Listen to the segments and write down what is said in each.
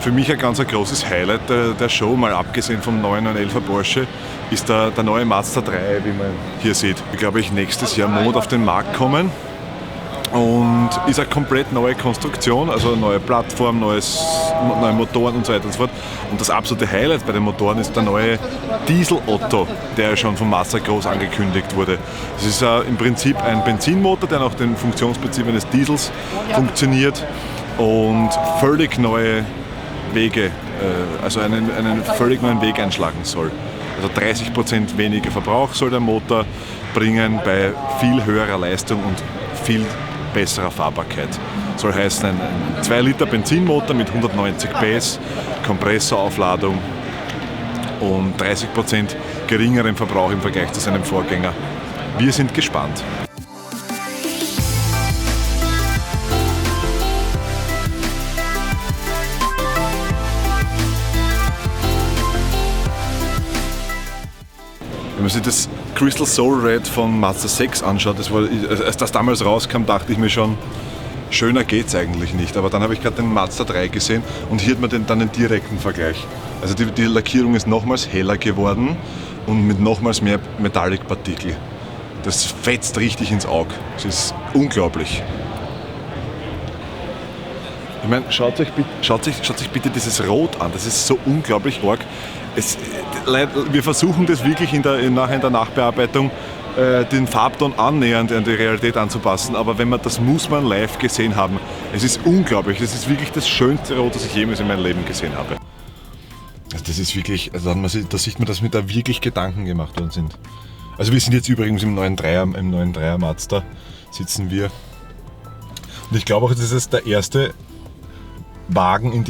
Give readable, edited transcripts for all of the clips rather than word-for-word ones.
Für mich ein ganz großes Highlight der Show, mal abgesehen vom neuen 911er Porsche, ist der neue Mazda 3, wie man hier sieht. Ich glaube, nächstes Jahr Monat auf den Markt kommen und ist eine komplett neue Konstruktion, also eine neue Plattform, neue Motoren und so weiter und so fort. Und das absolute Highlight bei den Motoren ist der neue Diesel-Otto, der schon von Mazda groß angekündigt wurde. Das ist im Prinzip ein Benzinmotor, der nach dem Funktionsprinzip eines Diesels funktioniert und völlig neue Wege, also einen völlig neuen Weg einschlagen soll. Also 30% weniger Verbrauch soll der Motor bringen bei viel höherer Leistung und viel besserer Fahrbarkeit. Soll heißen ein 2 Liter Benzinmotor mit 190 PS, Kompressoraufladung und 30% geringeren Verbrauch im Vergleich zu seinem Vorgänger. Wir sind gespannt. Wenn man sich das Crystal Soul Red von Mazda 6 anschaut, als das damals rauskam, dachte ich mir schon, schöner geht's eigentlich nicht. Aber dann habe ich gerade den Mazda 3 gesehen und hier hat man dann den direkten Vergleich. Also die Lackierung ist nochmals heller geworden und mit nochmals mehr Metallic-Partikel. Das fetzt richtig ins Auge. Das ist unglaublich. Ich meine, schaut euch bitte dieses Rot an. Das ist so unglaublich arg. Wir versuchen das wirklich nachher in der Nachbearbeitung den Farbton annähernd an die Realität anzupassen, aber das muss man live gesehen haben. Es ist unglaublich, das ist wirklich das schönste Rot, das ich jemals in meinem Leben gesehen habe. Also das ist wirklich, da sieht man, dass mir da wirklich Gedanken gemacht worden sind. Also wir sind jetzt übrigens im neuen Dreier Mazda sitzen wir. Und ich glaube auch, das ist der erste Wagen in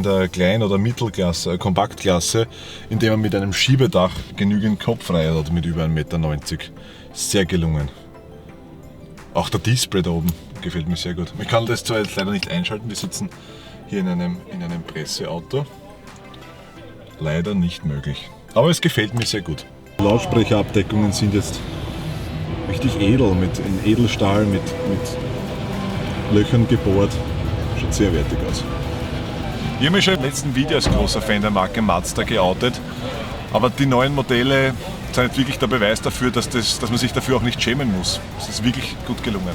der Klein- oder Mittelklasse, Kompaktklasse, in dem man mit einem Schiebedach genügend Kopfreihe hat mit über 1,90 Meter. Sehr gelungen. Auch der Display da oben gefällt mir sehr gut. Ich kann das zwar jetzt leider nicht einschalten, wir sitzen hier in einem Presseauto. Leider nicht möglich. Aber es gefällt mir sehr gut. Die Lautsprecherabdeckungen sind jetzt richtig edel, in Edelstahl, mit Löchern gebohrt. Schaut sehr wertig aus. Ich habe mich schon im letzten Video als großer Fan der Marke Mazda geoutet, aber die neuen Modelle sind wirklich der Beweis dafür, dass man sich dafür auch nicht schämen muss. Es ist wirklich gut gelungen.